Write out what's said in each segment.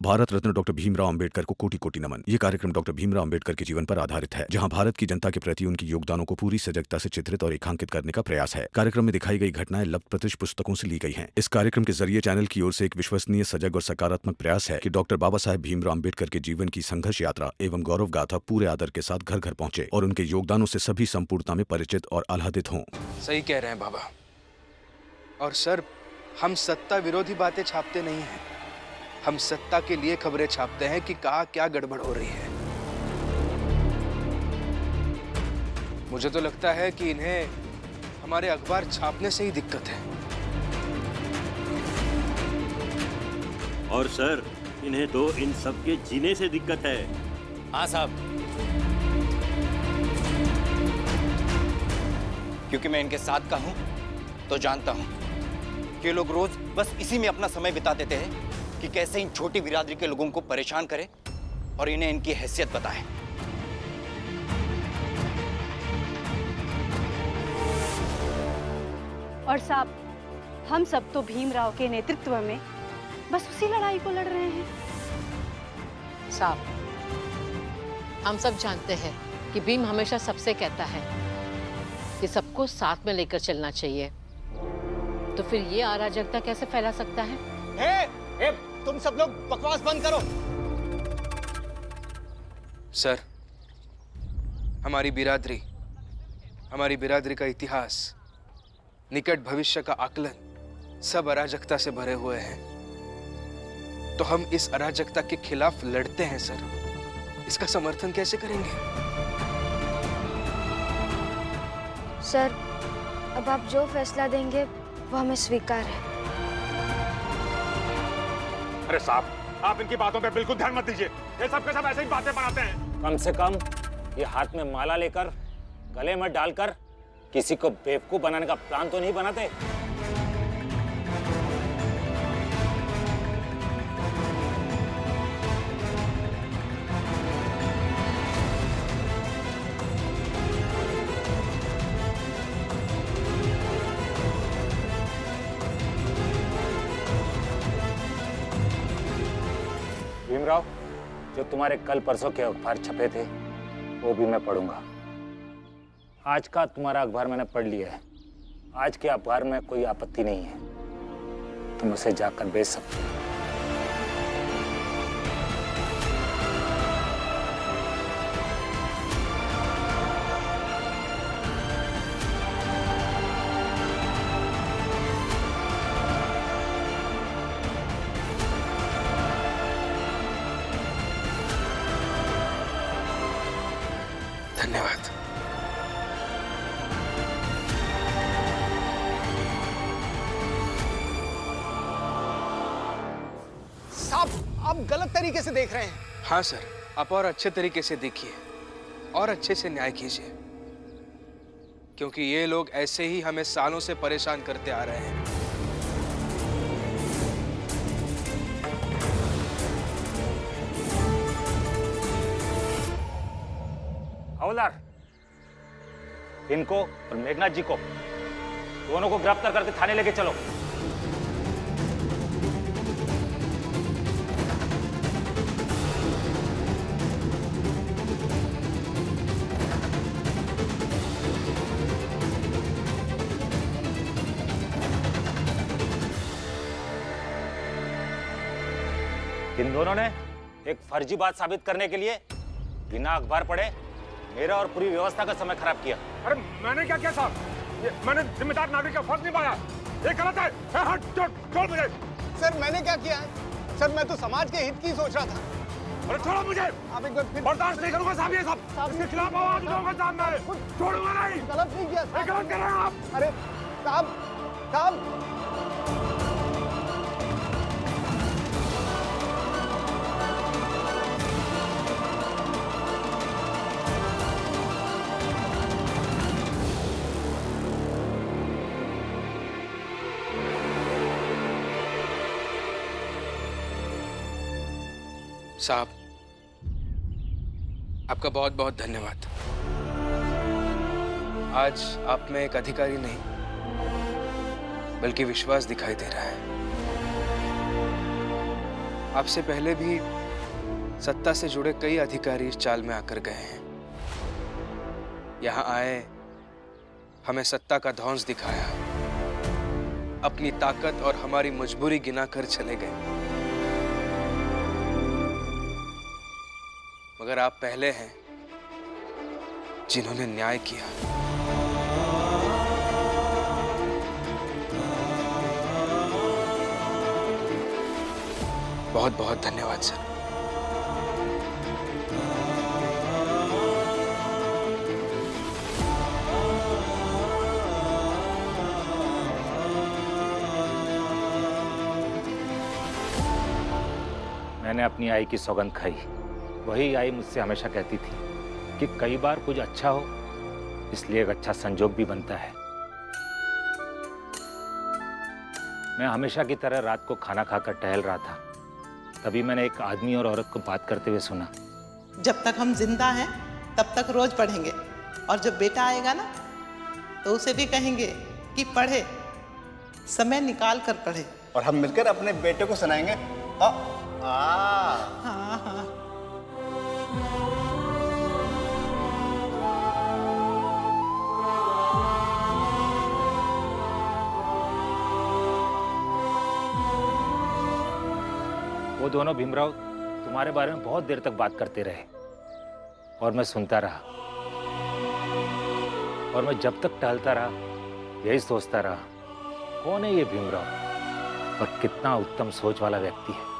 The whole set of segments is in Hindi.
भारत रत्न डॉक्टर भीमराव अंबेडकर को कोटि कोटि नमन। ये कार्यक्रम डॉक्टर भीमराव अंबेडकर के जीवन पर आधारित है, जहां भारत की जनता के प्रति उनके योगदानों को पूरी सजगता से चित्रित और रेखांकित करने का प्रयास है। कार्यक्रम में दिखाई गई घटनाएं लब्ध प्रतिष्ठ पुस्तकों से ली गई हैं। इस कार्यक्रम के जरिए चैनल की ओर से एक विश्वसनीय, सजग और सकारात्मक प्रयास है कि डॉक्टर बाबा साहेब भीमराव अंबेडकर के जीवन की संघर्ष यात्रा एवं गौरव गाथा पूरे आदर के साथ घर घर पहुंचे और उनके योगदानों से सभी संपूर्णता में परिचित और आह्लादित हों। सही कह रहे हैं बाबा। और सर, हम सत्ता विरोधी बातें छापते नहीं हैं, हम सत्ता के लिए खबरें छापते हैं कि कहाँ क्या गड़बड़ हो रही है। मुझे तो लगता है कि इन्हें हमारे अखबार छापने से ही दिक्कत है। और सर, इन्हें तो इन सब के जीने से दिक्कत है। हाँ साहब, क्योंकि मैं इनके साथ का हूं तो जानता हूं कि ये लोग रोज बस इसी में अपना समय बिता देते हैं कि कैसे इन छोटी बिरादरी के लोगों को परेशान करें और इन्हें इनकी हैसियत बताएं। और साहब, हम सब तो भीमराव के नेतृत्व में बस उसी लड़ाई को लड़ रहे हैं। साहब, हम सब जानते हैं कि भीम हमेशा सबसे कहता है कि सबको साथ में लेकर चलना चाहिए, तो फिर ये अराजकता कैसे फैला सकता है? तुम सब लोग बकवास बंद करो। सर, हमारी बिरादरी का इतिहास, निकट भविष्य का आकलन सब अराजकता से भरे हुए हैं। तो हम इस अराजकता के खिलाफ लड़ते हैं सर, इसका समर्थन कैसे करेंगे? सर, अब आप जो फैसला देंगे वो हमें स्वीकार है। अरे साहब, आप इनकी बातों पे बिल्कुल ध्यान मत दीजिए। ये सब के सब ऐसे ही बातें बनाते हैं। कम से कम ये हाथ में माला लेकर गले में डालकर किसी को बेवकूफ बनाने का प्लान तो नहीं बनाते। भीमराव, जो तुम्हारे कल परसों के अखबार छपे थे वो भी मैं पढ़ूंगा। आज का तुम्हारा अखबार मैंने पढ़ लिया है। आज के अखबार में कोई आपत्ति नहीं है, तुम उसे जाकर बेच सकते हो। धन्यवाद। साहब, आप गलत तरीके से देख रहे हैं। हाँ सर, आप और अच्छे तरीके से देखिए और अच्छे से न्याय कीजिए, क्योंकि ये लोग ऐसे ही हमें सालों से परेशान करते आ रहे हैं। हवलदार, इनको और मेघनाथ जी को दोनों को गिरफ्तार करके थाने लेके चलो। इन दोनों ने एक फर्जी बात साबित करने के लिए बिना अखबार पढ़े मेरा और पूरी व्यवस्था का समय खराब किया। अरे मैंने क्या किया साहब? मैंने जिम्मेदार नागरिक का फर्ज निभाया। ये गलत है। हट, छोड़ मुझे। सर, मैंने क्या किया है? सर, मैं तो समाज के हित की सोच रहा था। अरे छोड़ो मुझे। आप एक बार फिर बर्दाश्त नहीं करूंगा साहब ये सब। इसके खिलाफ आवाज उठाऊंगा साहब मैं। छोड़ूंगा नहीं। गलत नहीं किया। गलत कर रहे हैं आप। अरे साहब, साहब, साहब, आपका बहुत बहुत धन्यवाद। आज आप में एक अधिकारी नहीं बल्कि विश्वास दिखाई दे रहा है। आपसे पहले भी सत्ता से जुड़े कई अधिकारी इस चाल में आकर गए हैं। यहाँ आए, हमें सत्ता का धौंस दिखाया, अपनी ताकत और हमारी मजबूरी गिनाकर चले गए। मगर आप पहले हैं जिन्होंने न्याय किया। बहुत बहुत धन्यवाद सर। मैंने अपनी आई की सौगंध खाई। वही आई मुझसे हमेशा कहती थी कि कई बार कुछ अच्छा हो, इसलिए एक अच्छा संजोग भी बनता है। मैं हमेशा की तरह रात को खाना खाकर टहल रहा था, तभी मैंने एक आदमी और औरत को बात करते हुए सुना। जब तक हम जिंदा हैं तब तक रोज पढ़ेंगे, और जब बेटा आएगा ना तो उसे भी कहेंगे कि पढ़े, समय निकाल कर पढ़े। और हम मिलकर अपने बेटे को सुनाएंगे। हाँ हाँ। वो दोनों भीमराव तुम्हारे बारे में बहुत देर तक बात करते रहे और मैं सुनता रहा। और मैं जब तक टहलता रहा यही सोचता रहा, कौन है ये भीमराव और कितना उत्तम सोच वाला व्यक्ति है।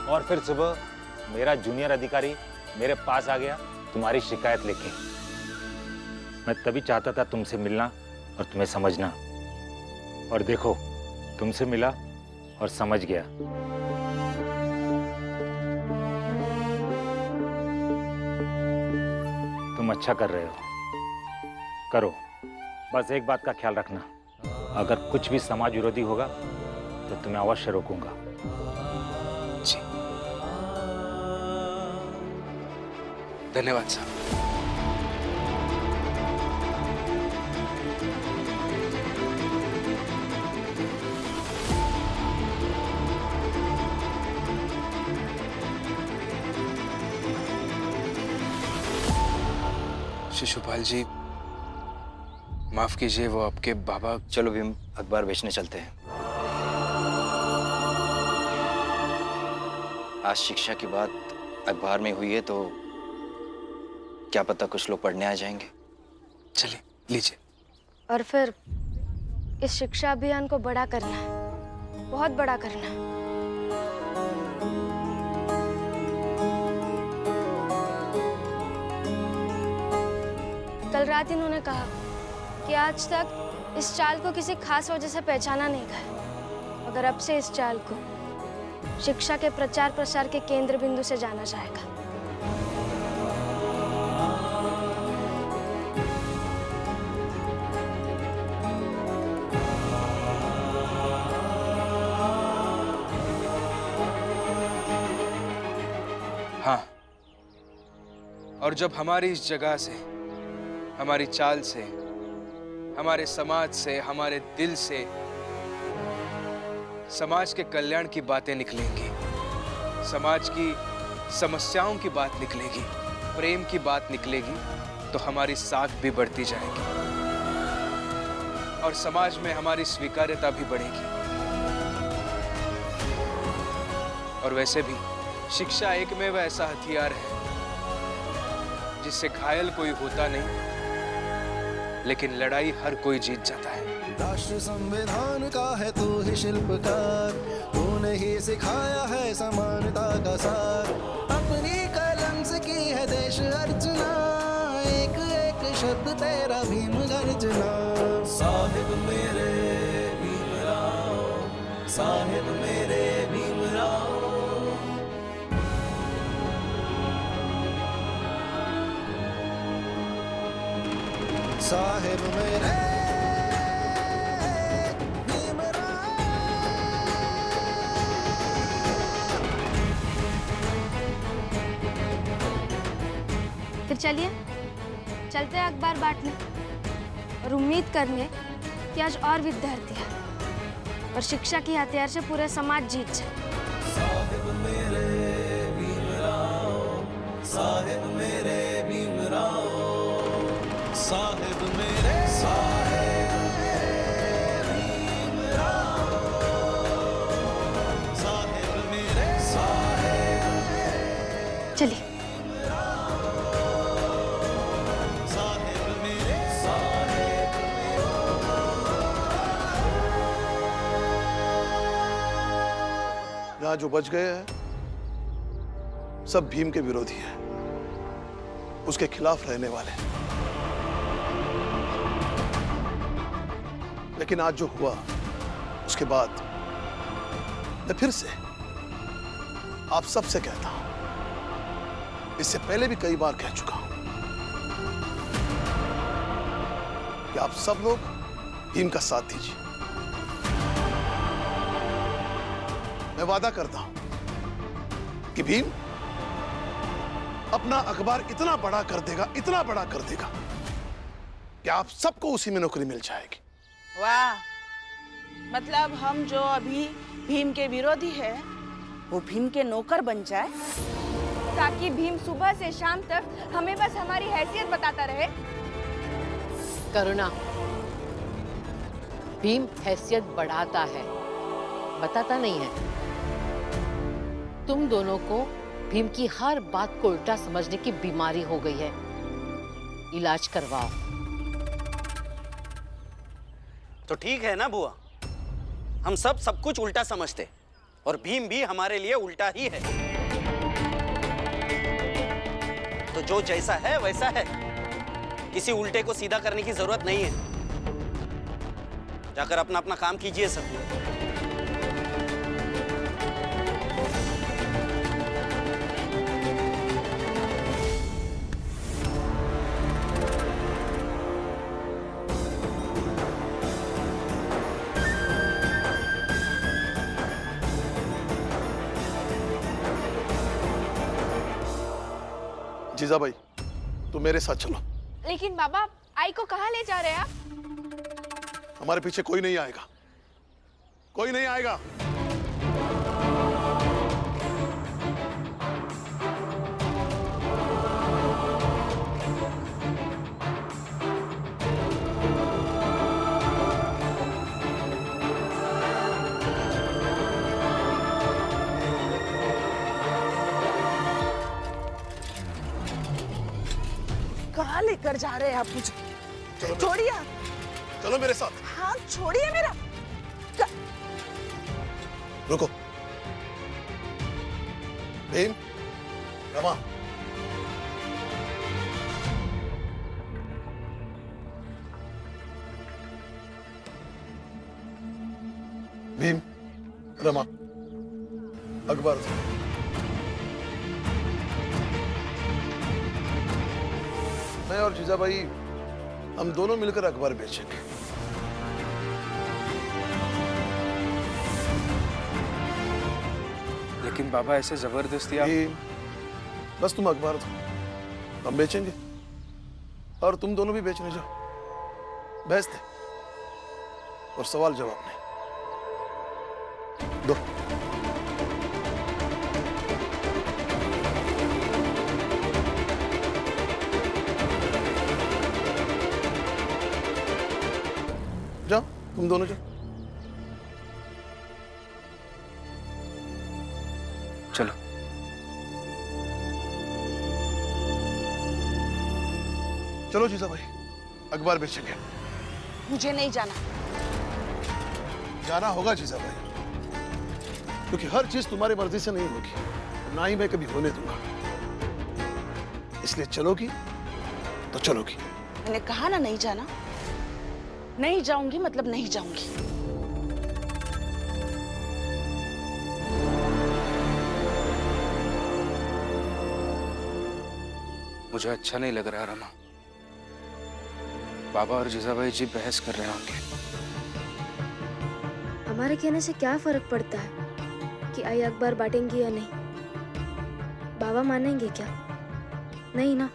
और फिर सुबह मेरा जूनियर अधिकारी मेरे पास आ गया तुम्हारी शिकायत लेके। मैं तभी चाहता था तुमसे मिलना और तुम्हें समझना, और देखो तुमसे मिला और समझ गया। तुम अच्छा कर रहे हो, करो, बस एक बात का ख्याल रखना, अगर कुछ भी समाज विरोधी होगा तो तुम्हें अवश्य रोकूंगा। जी धन्यवाद साहब। शिशुपाल जी, माफ कीजिए, वो आपके बाबा। चलो भीम, अखबार बेचने चलते हैं। आज शिक्षा की बात अखबार में हुई है तो क्या पता कुछ लोग पढ़ने आ जाएंगे। चलिए, लीजिए। और फिर इस शिक्षा अभियान को बड़ा करना है, बहुत बड़ा करना है। कल रात इन्होंने कहा कि आज तक इस चाल को किसी खास वजह से पहचाना नहीं गया, मगर अब से इस चाल को शिक्षा के प्रचार प्रसार के केंद्र बिंदु से जाना जाएगा। हाँ, और जब हमारी इस जगह से, हमारी चाल से, हमारे समाज से, हमारे दिल से समाज के कल्याण की बातें निकलेंगी, समाज की समस्याओं की बात निकलेगी, प्रेम की बात निकलेगी, तो हमारी साख भी बढ़ती जाएगी और समाज में हमारी स्वीकार्यता भी बढ़ेगी। और वैसे भी शिक्षा एकमेव ऐसा हथियार है जिससे घायल कोई होता नहीं, लेकिन लड़ाई हर कोई जीत जाता है। राष्ट्र संविधान का है तू ही शिल्पकार, तूने ही सिखाया है समानता का सार। अपनी कलम से की है देश अर्चना, एक एक शब्द तेरा भीम गर्जना। साहिब मेरे भीमराव, साहिब मेरे भीमराव। साहिब मेरे चलिए चलते हैं अखबार बांटने और उम्मीद करने कि आज और विद्यार्थी हैं और शिक्षा की हथियार से पूरे समाज जीत जाए। साहिब मेरे भीमराव, साहिब मेरे भीमराव, साहिब मेरे भीमराव, साहिब मेरे चलिए यहाँ जो बच गए हैं सब भीम के विरोधी हैं, उसके खिलाफ रहने वाले। लेकिन आज जो हुआ उसके बाद मैं फिर से आप सबसे कहता हूं, इससे पहले भी कई बार कह चुका हूं कि आप सब लोग भीम का साथ दीजिए। मैं वादा करता हूं कि भीम अपना अखबार इतना बड़ा कर देगा, इतना बड़ा कर देगा कि आप सबको उसी में नौकरी मिल जाएगी। वाह, मतलब हम जो अभी भीम के विरोधी हैं, वो भीम के नौकर बन जाए ताकि भीम सुबह से शाम तक हमें बस हमारी हैसियत बताता रहे। करुणा, भीम हैसियत बढ़ाता है, बताता नहीं है। तुम दोनों को भीम की हर बात को उल्टा समझने की बीमारी हो गई है, इलाज करवाओ। तो ठीक है ना बुआ, हम सब कुछ उल्टा समझते और भीम भी हमारे लिए उल्टा ही है। तो जो जैसा है वैसा है, किसी उल्टे को सीधा करने की जरूरत नहीं है। जाकर अपना अपना काम कीजिए सब। जीजा भाई, तू मेरे साथ चलो। लेकिन बाबा, आई को कहाँ ले जा रहे हैं आप? हमारे पीछे कोई नहीं आएगा, कोई नहीं आएगा। कहाँ लेकर जा रहे हैं आप मुझे? छोड़िए, चलो मेरे साथ। हाँ छोड़िए मेरा। रुको। भीम, रमा, भीम, रमा, अकबर, मैं और जीजा भाई हम दोनों मिलकर अखबार बेचेंगे। लेकिन बाबा ऐसे जबरदस्ती आप... बस तुम अखबार दो, हम बेचेंगे और तुम दोनों भी बेचने जाओ। बहस दे और सवाल जवाब नहीं। दो। जाओ, तुम दोनों जाओ। चलो। चलो जीजा भाई, अखबार बेचेंगे। मुझे नहीं जाना। जाना होगा जीजा भाई, क्योंकि हर चीज तुम्हारी मर्जी से नहीं होगी, ना ही मैं कभी होने दूंगा। इसलिए चलोगी तो चलोगी। मैंने कहा ना नहीं जाना। नहीं जाऊंगी मतलब नहीं जाऊंगी। मुझे अच्छा नहीं लग रहा रमा। बाबा और जीजाबाई जी बहस कर रहे होंगे। हमारे कहने से क्या फर्क पड़ता है कि आई अखबार बांटेंगी या नहीं? बाबा मानेंगे क्या? नहीं ना।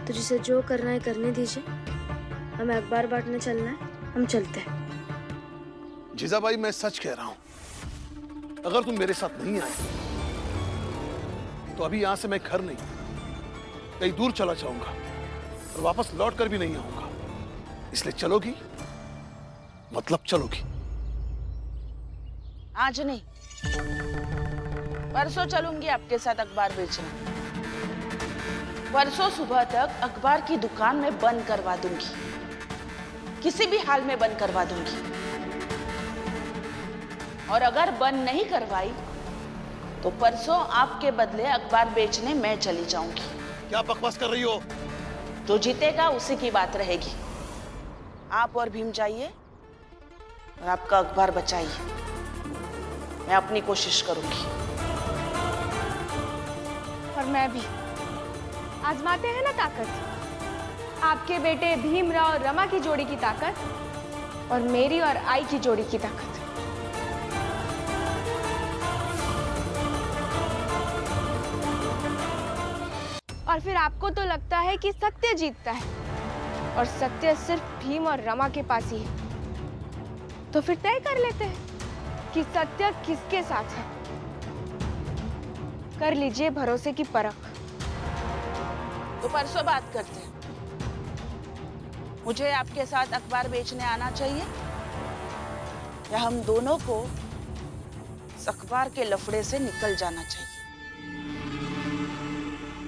तो जिसे जो करना है करने दीजिए। हमें अखबार बांटने चलना है, हम चलते हैं। जीजाबाई, मैं सच कह रहा हूं, अगर तुम मेरे साथ नहीं आए तो अभी यहां से मैं घर नहीं, कहीं दूर चला जाऊंगा और वापस लौट कर भी नहीं आऊंगा। इसलिए चलोगी? मतलब चलोगी? आज नहीं, परसों चलूंगी आपके साथ अखबार बेचने। परसों सुबह तक अखबार की दुकान में बंद करवा दूंगी, किसी भी हाल में बंद करवा दूंगी। और अगर बंद नहीं करवाई तो परसों आपके बदले अखबार बेचने मैं चली जाऊंगी। क्या बकवास कर रही हो? जो जीतेगा उसी की बात रहेगी। आप और भीम जाइए और आपका अखबार बचाइए। मैं अपनी कोशिश करूंगी। और मैं भी। आजमाते हैं ना ताकत, आपके बेटे भीमराव और रमा की जोड़ी की ताकत और मेरी और आई की जोड़ी की ताकत। और फिर आपको तो लगता है कि सत्य जीतता है और सत्य सिर्फ भीम और रमा के पास ही है। तो फिर तय कर लेते हैं कि सत्य किसके साथ है। कर लीजिए भरोसे की परख। तो परसों बात करते हैं। मुझे आपके साथ अखबार बेचने आना चाहिए या हम दोनों को इस अखबार के लफड़े से निकल जाना चाहिए।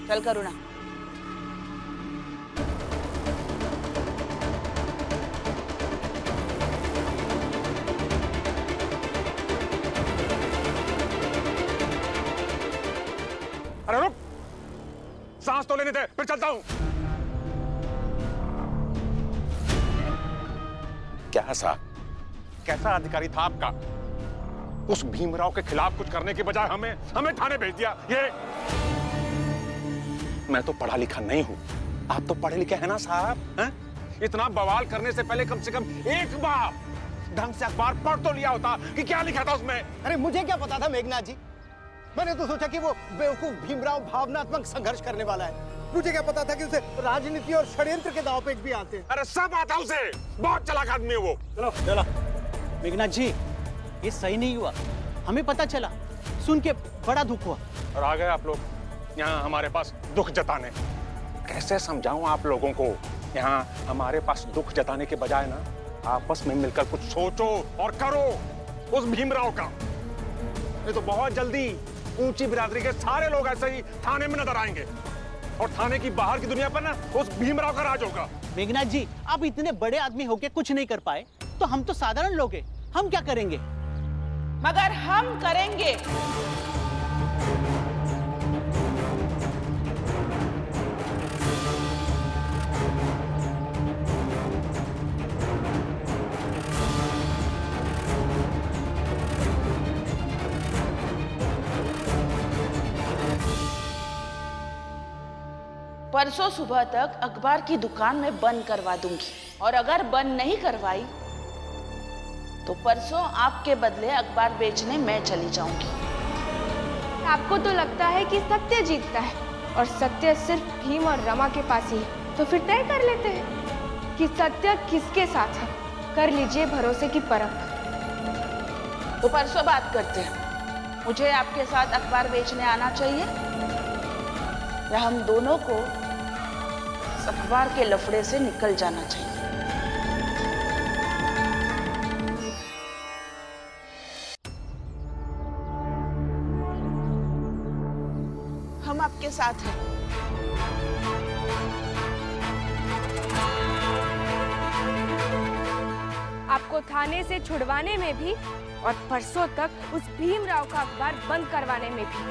चल करुणा। अरे रुक, सांस तो लेने दे, फिर चलता हूं। क्या साहब, कैसा अधिकारी था आपका? उस भीमराव के खिलाफ कुछ करने के बजाय हमें थाने भेज दिया। ये मैं तो पढ़ा लिखा नहीं हूं, आप तो पढ़े लिखे हैं ना साहब? हैं? इतना बवाल करने से पहले कम से कम एक बार ढंग से अखबार पढ़ तो लिया होता कि क्या लिखा था उसमें। अरे मुझे क्या पता था मेघनाथ जी, मैंने तो सोचा कि वो बेवकूफ भीमराव भावनात्मक संघर्ष करने वाला है। मुझे क्या पता था कि उसे राजनीति और षड्यंत्र के दांव पेच भी आते हैं। अरे सब आता उसे, बहुत चालाक आदमी है वो। चलो चलो। मेघनाथ जी, ये सही नहीं हुआ, हमें पता चला, सुन के बड़ा दुख हुआ। और आ गए आप लोग यहाँ हमारे पास दुख जताने। कैसे समझाऊं आप लोगों को, यहाँ हमारे पास दुख जताने के बजाय ना आपस में मिलकर कुछ सोचो और करो उस भीमराव का। ये तो बहुत जल्दी ऊंची बिरादरी के सारे लोग ऐसे ही थाने में नजर आएंगे और थाने की बाहर की दुनिया पर ना उस भीमराव का राज होगा। मेघनाथ जी, आप इतने बड़े आदमी होके कुछ नहीं कर पाए तो हम तो साधारण लोग हैं, हम क्या करेंगे? मगर हम करेंगे। परसों सुबह तक अखबार की दुकान में बंद करवा दूंगी और अगर बंद नहीं करवाई तो परसों आपके बदले अखबार बेचने मैं चली जाऊंगी। आपको तो लगता है कि सत्य जीतता है और सत्य सिर्फ भीम और रमा के पास ही है। तो फिर तय कर लेते हैं कि सत्य किसके साथ है। कर लीजिए भरोसे की परख। तो परसों बात करते हैं। मुझे आपके साथ अखबार बेचने आना चाहिए या हम दोनों को इस अखबार के लफड़े से निकल जाना चाहिए। हम आपके साथ हैं। आपको थाने से छुड़वाने में भी और परसों तक उस भीमराव का अखबार बंद करवाने में भी।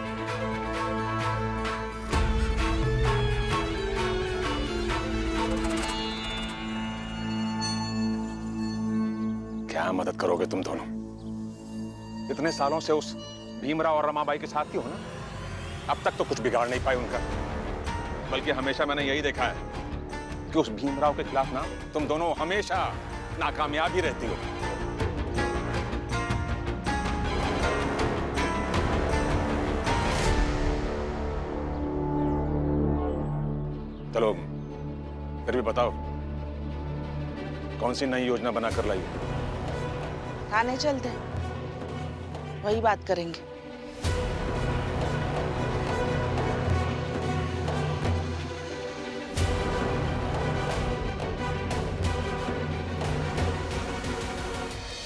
क्या मदद करोगे तुम दोनों? इतने सालों से उस भीमराव और रमाबाई के साथ ही हो ना, अब तक तो कुछ बिगाड़ नहीं पाए उनका। बल्कि हमेशा मैंने यही देखा है कि उस भीमराव के खिलाफ ना तुम दोनों हमेशा नाकामयाब ही रहती हो। चलो फिर भी बताओ, कौन सी नई योजना बनाकर लाई? थाने चलते हैं, वही बात करेंगे।